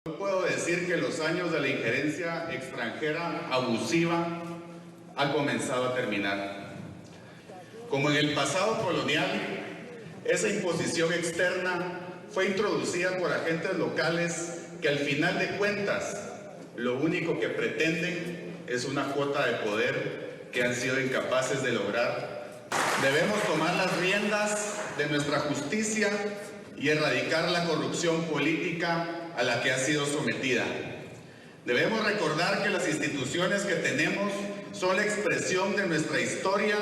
Hoy puedo decir que los años de la injerencia extranjera abusiva han comenzado a terminar. Como en el pasado colonial, esa imposición externa fue introducida por agentes locales que al final de cuentas lo único que pretenden es una cuota de poder que han sido incapaces de lograr. Debemos tomar las riendas de nuestra justicia y erradicar la corrupción política a la que ha sido sometida. Debemos recordar que las instituciones que tenemos son la expresión de nuestra historia,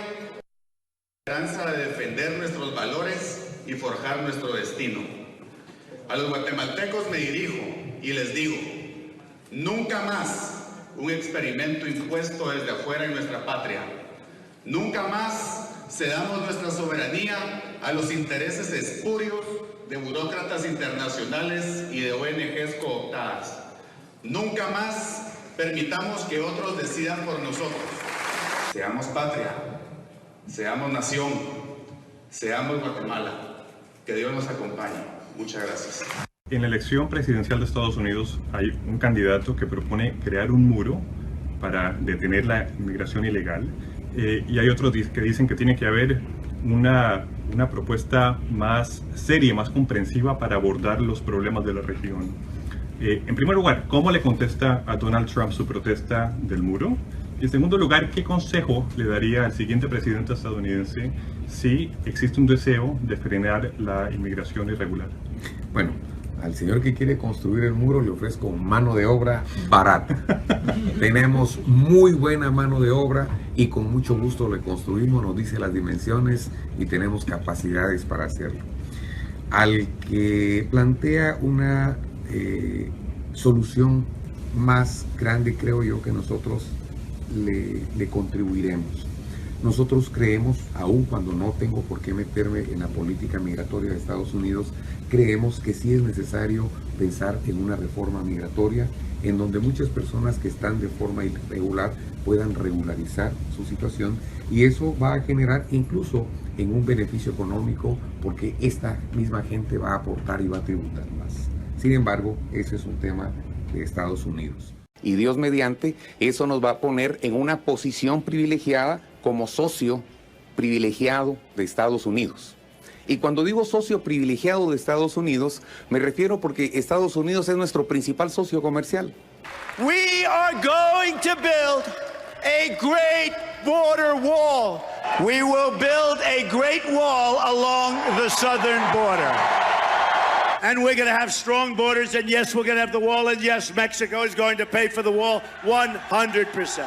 la esperanza de defender nuestros valores y forjar nuestro destino. A los guatemaltecos me dirijo y les digo, nunca más un experimento impuesto desde afuera en nuestra patria. Nunca más cedamos nuestra soberanía a los intereses espurios de burócratas internacionales y de ONGs cooptadas. Nunca más permitamos que otros decidan por nosotros. Seamos patria, seamos nación, seamos Guatemala. Que Dios nos acompañe. Muchas gracias. En la elección presidencial de Estados Unidos hay un candidato que propone crear un muro para detener la inmigración ilegal y hay otros que dicen que tiene que haber una propuesta más seria, más comprensiva para abordar los problemas de la región. En primer lugar, ¿cómo le contesta a Donald Trump su protesta del muro? Y en segundo lugar, ¿qué consejo le daría al siguiente presidente estadounidense si existe un deseo de frenar la inmigración irregular? Bueno, al señor que quiere construir el muro le ofrezco mano de obra barata. Tenemos muy buena mano de obra y con mucho gusto le construimos, nos dice las dimensiones y tenemos capacidades para hacerlo. Al que plantea una solución más grande, creo yo que nosotros le contribuiremos. Nosotros creemos, aun cuando no tengo por qué meterme en la política migratoria de Estados Unidos, creemos que sí es necesario pensar en una reforma migratoria en donde muchas personas que están de forma irregular puedan regularizar su situación y eso va a generar incluso en un beneficio económico porque esta misma gente va a aportar y va a tributar más. Sin embargo, ese es un tema de Estados Unidos. Y Dios mediante, eso nos va a poner en una posición privilegiada como socio privilegiado de Estados Unidos. Y cuando digo socio privilegiado de Estados Unidos, me refiero porque Estados Unidos es nuestro principal socio comercial. We are going to build a great border wall. We will build a great wall along the southern border. And we're going to have strong borders, and yes, we're going to have the wall, and yes, Mexico is going to pay for the wall 100%.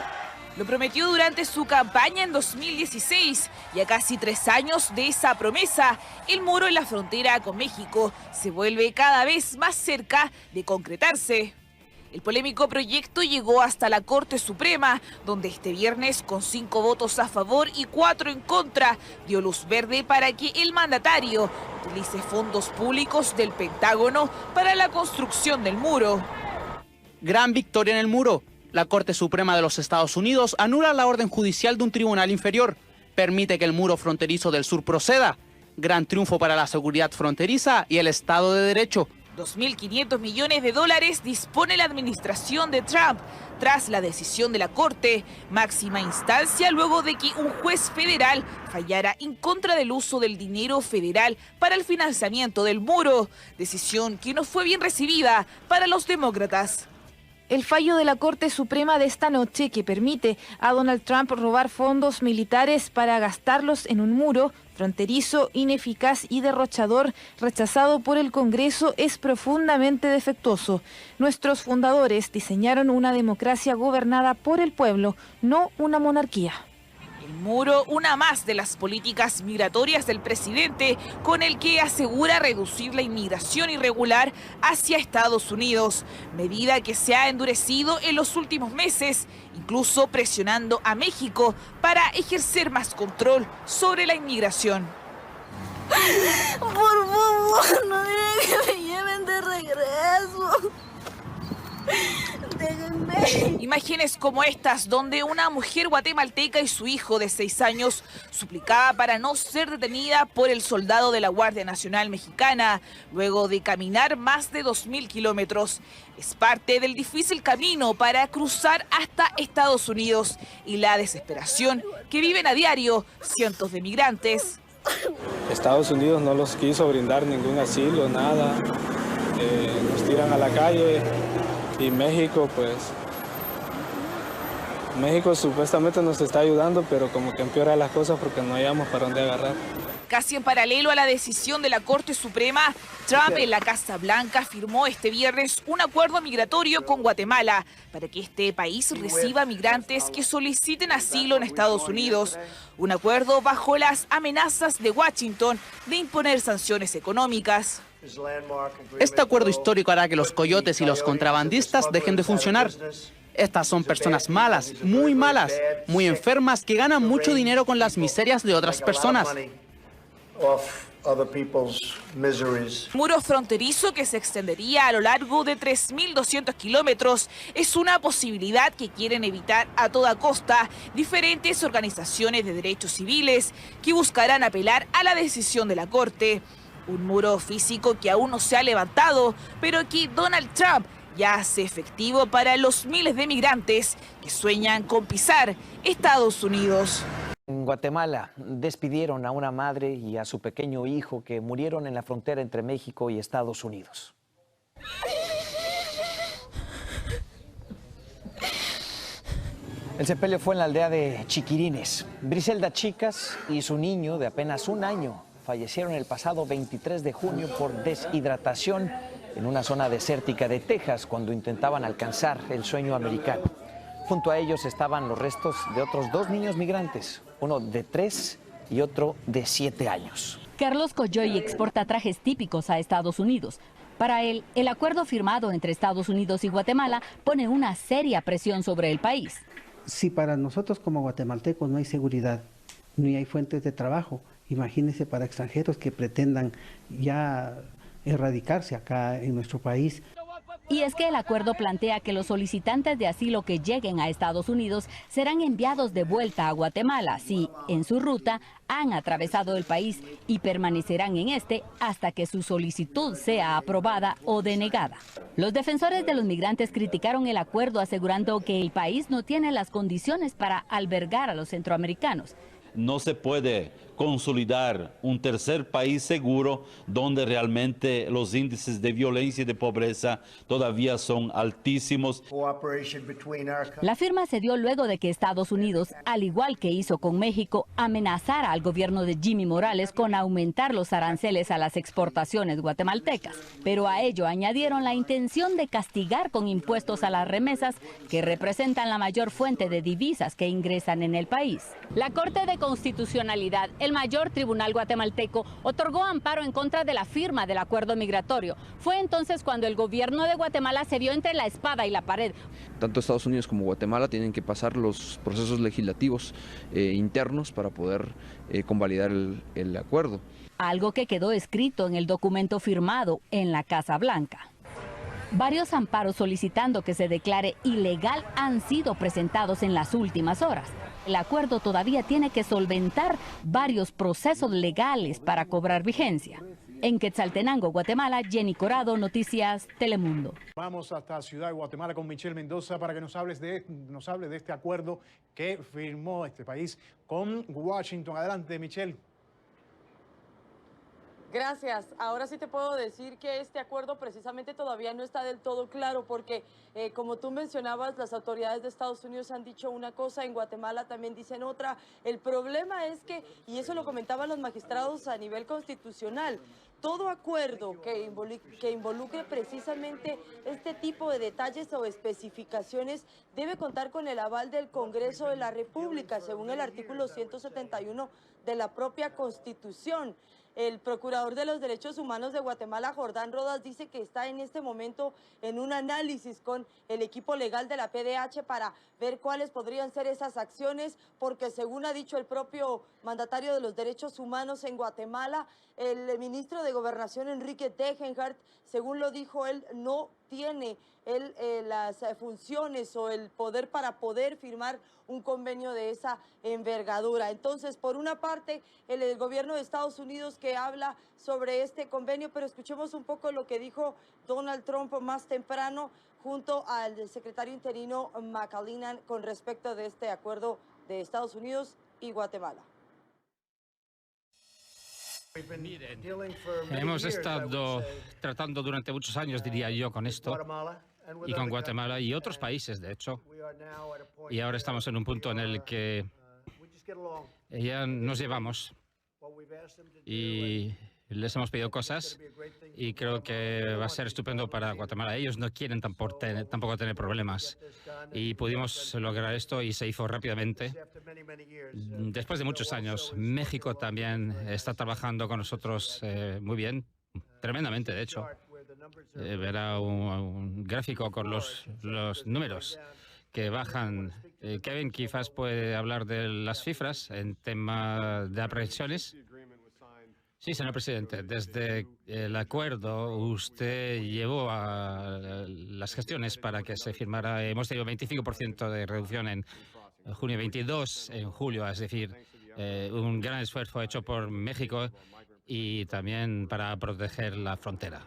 Lo prometió durante su campaña en 2016 y a casi 3 años de esa promesa, el muro en la frontera con México se vuelve cada vez más cerca de concretarse. El polémico proyecto llegó hasta la Corte Suprema, donde este viernes, con 5 votos a favor y 4 en contra, dio luz verde para que el mandatario utilice fondos públicos del Pentágono para la construcción del muro. Gran victoria en el muro. La Corte Suprema de los Estados Unidos anula la orden judicial de un tribunal inferior. Permite que el muro fronterizo del sur proceda. Gran triunfo para la seguridad fronteriza y el Estado de Derecho. 2.500 millones de dólares dispone la administración de Trump tras la decisión de la Corte, máxima instancia luego de que un juez federal fallara en contra del uso del dinero federal para el financiamiento del muro, decisión que no fue bien recibida para los demócratas. El fallo de la Corte Suprema de esta noche, que permite a Donald Trump robar fondos militares para gastarlos en un muro fronterizo, ineficaz y derrochador, rechazado por el Congreso, es profundamente defectuoso. Nuestros fundadores diseñaron una democracia gobernada por el pueblo, no una monarquía. El muro, una más de las políticas migratorias del presidente, con el que asegura reducir la inmigración irregular hacia Estados Unidos, medida que se ha endurecido en los últimos meses, incluso presionando a México para ejercer más control sobre la inmigración. Por favor, no digan que me lleven de regreso. Déjenme. Imágenes como estas, donde una mujer guatemalteca y su hijo de 6 años suplicaba para no ser detenida por el soldado de la Guardia Nacional Mexicana, luego de caminar más de 2.000 kilómetros. Es parte del difícil camino para cruzar hasta Estados Unidos y la desesperación que viven a diario cientos de migrantes. Estados Unidos no los quiso brindar ningún asilo, nada. Nos tiran a la calle y México, pues, México supuestamente nos está ayudando, pero como que empeora las cosas porque no hayamos para dónde agarrar. Casi en paralelo a la decisión de la Corte Suprema, Trump en la Casa Blanca firmó este viernes un acuerdo migratorio con Guatemala para que este país reciba migrantes que soliciten asilo en Estados Unidos. Un acuerdo bajo las amenazas de Washington de imponer sanciones económicas. Este acuerdo histórico hará que los coyotes y los contrabandistas dejen de funcionar. Estas son personas malas, muy enfermas, que ganan mucho dinero con las miserias de otras personas. Muro fronterizo que se extendería a lo largo de 3.200 kilómetros es una posibilidad que quieren evitar a toda costa diferentes organizaciones de derechos civiles que buscarán apelar a la decisión de la Corte. Un muro físico que aún no se ha levantado, pero que Donald Trump ya hace efectivo para los miles de migrantes que sueñan con pisar Estados Unidos. En Guatemala despidieron a una madre y a su pequeño hijo que murieron en la frontera entre México y Estados Unidos. El sepelio fue en la aldea de Chiquirines. Briselda Chicas y su niño de apenas 1 año fallecieron el pasado 23 de junio por deshidratación en una zona desértica de Texas cuando intentaban alcanzar el sueño americano. Junto a ellos estaban los restos de otros 2 niños migrantes, uno de 3 y otro de 7 años. Carlos Coyoy exporta trajes típicos a Estados Unidos. Para él, el acuerdo firmado entre Estados Unidos y Guatemala pone una seria presión sobre el país. Si para nosotros como guatemaltecos no hay seguridad, ni hay fuentes de trabajo, imagínense para extranjeros que pretendan ya erradicarse acá en nuestro país. Y es que el acuerdo plantea que los solicitantes de asilo que lleguen a Estados Unidos serán enviados de vuelta a Guatemala si, en su ruta, han atravesado el país y permanecerán en este hasta que su solicitud sea aprobada o denegada. Los defensores de los migrantes criticaron el acuerdo asegurando que el país no tiene las condiciones para albergar a los centroamericanos. No se puede consolidar un tercer país seguro donde realmente los índices de violencia y de pobreza todavía son altísimos. La firma se dio luego de que Estados Unidos, al igual que hizo con México, amenazara al gobierno de Jimmy Morales con aumentar los aranceles a las exportaciones guatemaltecas. Pero a ello añadieron la intención de castigar con impuestos a las remesas que representan la mayor fuente de divisas que ingresan en el país. La Corte de Constitucionalidad, el mayor tribunal guatemalteco, otorgó amparo en contra de la firma del acuerdo migratorio. Fue entonces cuando el gobierno de Guatemala se vio entre la espada y la pared. Tanto Estados Unidos como Guatemala tienen que pasar los procesos legislativos internos para poder convalidar el acuerdo. Algo que quedó escrito en el documento firmado en la Casa Blanca. Varios amparos solicitando que se declare ilegal han sido presentados en las últimas horas. El acuerdo todavía tiene que solventar varios procesos legales para cobrar vigencia. En Quetzaltenango, Guatemala, Jenny Corado, Noticias Telemundo. Vamos hasta Ciudad de Guatemala con Michelle Mendoza para que nos hable de este acuerdo que firmó este país con Washington. Adelante, Michelle. Gracias. Ahora sí te puedo decir que este acuerdo precisamente todavía no está del todo claro porque, como tú mencionabas, las autoridades de Estados Unidos han dicho una cosa, en Guatemala también dicen otra. El problema es que, y eso lo comentaban los magistrados a nivel constitucional, todo acuerdo que involucre precisamente este tipo de detalles o especificaciones debe contar con el aval del Congreso de la República, según el artículo 171 de la propia Constitución. El procurador de los derechos humanos de Guatemala, Jordán Rodas, dice que está en este momento en un análisis con el equipo legal de la PDH para ver cuáles podrían ser esas acciones, porque según ha dicho el propio mandatario de los derechos humanos en Guatemala, el ministro de Gobernación, Enrique Degenhardt, según lo dijo él, no tiene las funciones o el poder para poder firmar un convenio de esa envergadura. Entonces, por una parte, el gobierno de Estados Unidos que habla sobre este convenio, pero escuchemos un poco lo que dijo Donald Trump más temprano junto al secretario interino McAleenan con respecto de este acuerdo de Estados Unidos y Guatemala. Hemos estado tratando durante muchos años, diría yo, con esto y con Guatemala y otros países, de hecho. Y ahora estamos en un punto en el que ya nos llevamos y les hemos pedido cosas y creo que va a ser estupendo para Guatemala. Ellos no quieren tampoco tener problemas y pudimos lograr esto y se hizo rápidamente. Después de muchos años, México también está trabajando con nosotros muy bien, tremendamente de hecho. Verá un gráfico con los números que bajan. Kevin quizás puede hablar de las cifras en tema de aprehensiones. Sí, señor presidente, desde el acuerdo usted llevó a las gestiones para que se firmara. Hemos tenido 25% de reducción en junio, 22 en julio, es decir, un gran esfuerzo hecho por México y también para proteger la frontera.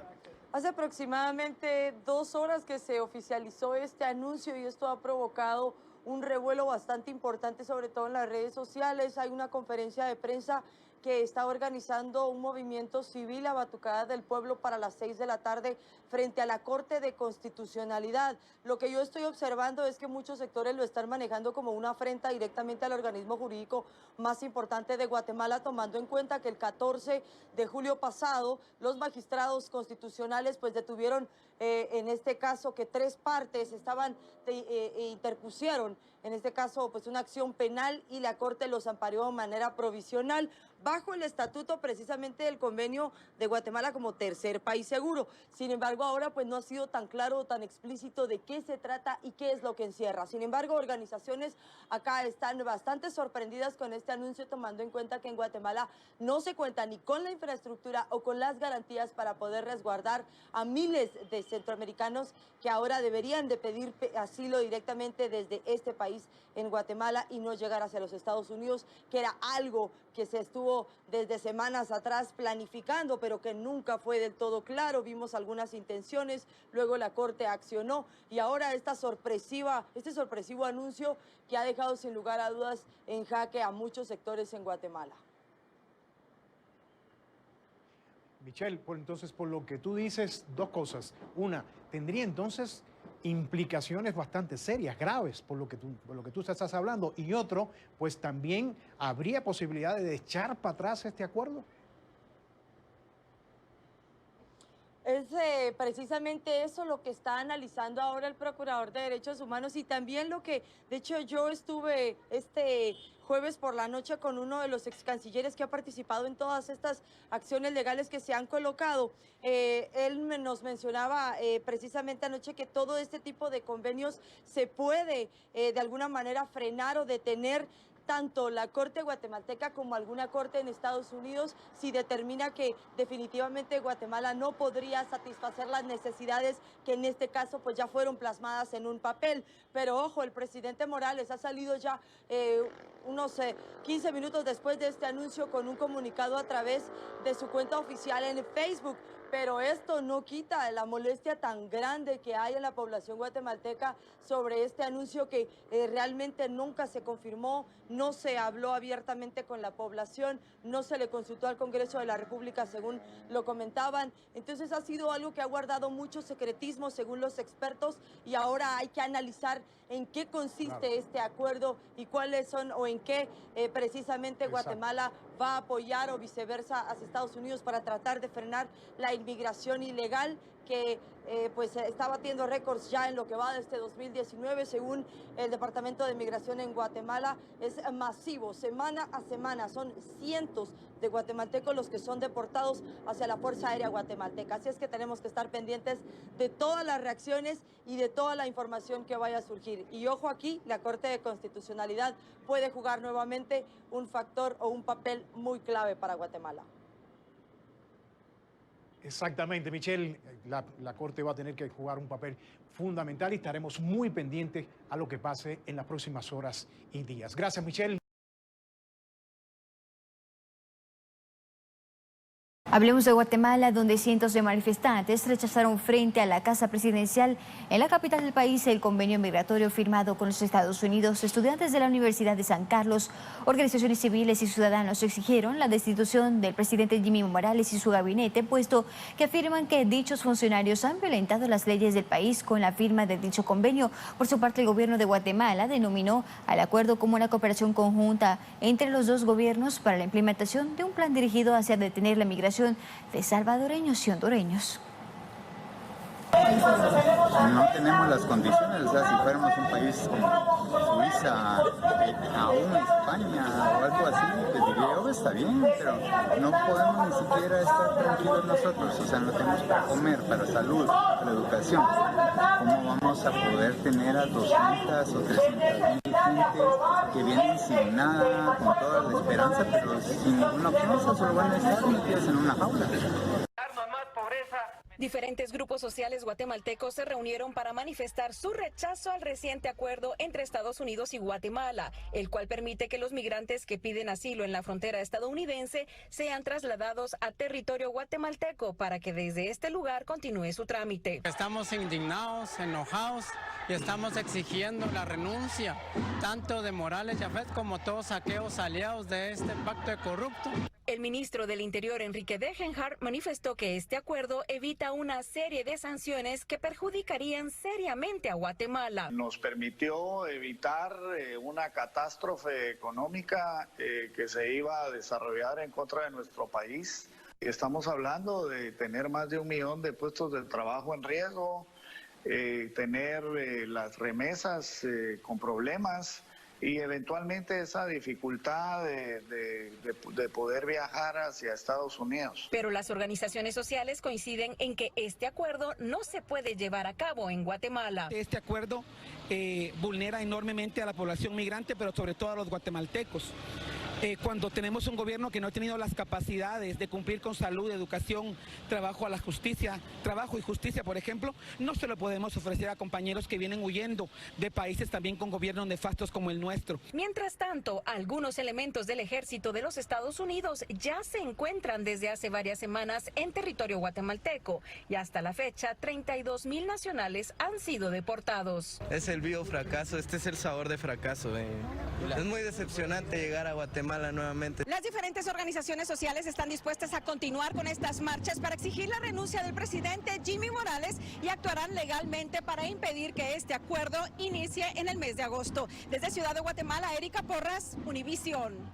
Hace aproximadamente 2 horas que se oficializó este anuncio y esto ha provocado un revuelo bastante importante, sobre todo en las redes sociales. Hay una conferencia de prensa que está organizando un movimiento civil a Batucada del Pueblo para las 6 de la tarde frente a la Corte de Constitucionalidad. Lo que yo estoy observando es que muchos sectores lo están manejando como una afrenta directamente al organismo jurídico más importante de Guatemala, tomando en cuenta que el 14 de julio pasado los magistrados constitucionales pues detuvieron en este caso que 3 partes interpusieron en este caso pues una acción penal y la Corte los amparó de manera provisional bajo el estatuto precisamente del convenio de Guatemala como tercer país seguro. Sin embargo, ahora pues no ha sido tan claro o tan explícito de qué se trata y qué es lo que encierra. Sin embargo, organizaciones acá están bastante sorprendidas con este anuncio, tomando en cuenta que en Guatemala no se cuenta ni con la infraestructura o con las garantías para poder resguardar a miles de centroamericanos que ahora deberían de pedir asilo directamente desde este país en Guatemala y no llegar hacia los Estados Unidos, que era algo que se estuvo desde semanas atrás planificando, pero que nunca fue del todo claro. Vimos algunas intenciones, luego la Corte accionó y ahora este sorpresivo anuncio que ha dejado sin lugar a dudas en jaque a muchos sectores en Guatemala. Michelle, entonces por lo que tú dices, 2 cosas. Una, tendría entonces implicaciones bastante serias, graves, por lo que tú estás hablando. Y otro, pues también habría posibilidad de echar para atrás este acuerdo. Es precisamente eso lo que está analizando ahora el Procurador de Derechos Humanos y también lo que, de hecho, yo estuve este jueves por la noche con uno de los ex cancilleres que ha participado en todas estas acciones legales que se han colocado. Él nos mencionaba precisamente anoche que todo este tipo de convenios se puede de alguna manera frenar o detener tanto la Corte guatemalteca como alguna corte en Estados Unidos si determina que definitivamente Guatemala no podría satisfacer las necesidades que en este caso pues ya fueron plasmadas en un papel. Pero ojo, el presidente Morales ha salido ya unos 15 minutos después de este anuncio con un comunicado a través de su cuenta oficial en Facebook. Pero esto no quita la molestia tan grande que hay en la población guatemalteca sobre este anuncio que realmente nunca se confirmó, no se habló abiertamente con la población, no se le consultó al Congreso de la República según lo comentaban. Entonces ha sido algo que ha guardado mucho secretismo según los expertos y ahora hay que analizar en qué consiste este acuerdo y cuáles son o en qué precisamente Guatemala va a apoyar o viceversa hacia Estados Unidos para tratar de frenar la inmigración ilegal que pues está batiendo récords ya en lo que va de este 2019, según el Departamento de Migración en Guatemala. Es masivo, semana a semana, son cientos de guatemaltecos los que son deportados hacia la Fuerza Aérea Guatemalteca. Así es que tenemos que estar pendientes de todas las reacciones y de toda la información que vaya a surgir. Y ojo aquí, la Corte de Constitucionalidad puede jugar nuevamente un factor o un papel muy clave para Guatemala. Exactamente, Michelle, la Corte va a tener que jugar un papel fundamental y estaremos muy pendientes a lo que pase en las próximas horas y días. Gracias, Michelle. Hablemos de Guatemala, donde cientos de manifestantes rechazaron frente a la Casa Presidencial en la capital del país el convenio migratorio firmado con los Estados Unidos. Estudiantes de la Universidad de San Carlos, organizaciones civiles y ciudadanos exigieron la destitución del presidente Jimmy Morales y su gabinete, puesto que afirman que dichos funcionarios han violentado las leyes del país con la firma de dicho convenio. Por su parte, el gobierno de Guatemala denominó al acuerdo como una cooperación conjunta entre los dos gobiernos para la implementación de un plan dirigido hacia detener la migración de salvadoreños y hondureños. No tenemos las condiciones, o sea, si fuéramos un país como Suiza, aún España o algo así, les diría yo, está bien, pero no podemos ni siquiera estar tranquilos nosotros, o sea, no tenemos para comer, para salud, para educación. ¿Cómo vamos a poder tener a 200 o 300,000 gente que vienen sin nada, con toda la esperanza, pero sin ninguna cosa, solo van a estar metidos en una jaula? Diferentes grupos sociales guatemaltecos se reunieron para manifestar su rechazo al reciente acuerdo entre Estados Unidos y Guatemala, el cual permite que los migrantes que piden asilo en la frontera estadounidense sean trasladados a territorio guatemalteco para que desde este lugar continúe su trámite. Estamos indignados, enojados y estamos exigiendo la renuncia tanto de Morales Yafet como todos aquellos aliados de este pacto de corrupto. El ministro del Interior, Enrique Degenhardt, manifestó que este acuerdo evita una serie de sanciones que perjudicarían seriamente a Guatemala. Nos permitió evitar una catástrofe económica que se iba a desarrollar en contra de nuestro país. Estamos hablando de tener más de 1 millón de puestos de trabajo en riesgo, tener las remesas con problemas, y eventualmente esa dificultad de poder viajar hacia Estados Unidos. Pero las organizaciones sociales coinciden en que este acuerdo no se puede llevar a cabo en Guatemala. Este acuerdo vulnera enormemente a la población migrante, pero sobre todo a los guatemaltecos. Cuando tenemos un gobierno que no ha tenido las capacidades de cumplir con salud, educación, trabajo y justicia, por ejemplo, no se lo podemos ofrecer a compañeros que vienen huyendo de países también con gobiernos nefastos como el nuestro. Mientras tanto, algunos elementos del ejército de los Estados Unidos ya se encuentran desde hace varias semanas en territorio guatemalteco y hasta la fecha 32,000 nacionales han sido deportados. Es el vivo fracaso, este es el sabor de fracaso. Es muy decepcionante llegar a Guatemala nuevamente. Las diferentes organizaciones sociales están dispuestas a continuar con estas marchas para exigir la renuncia del presidente Jimmy Morales y actuarán legalmente para impedir que este acuerdo inicie en el mes de agosto. Desde Ciudad de Guatemala, Erika Porras, Univisión.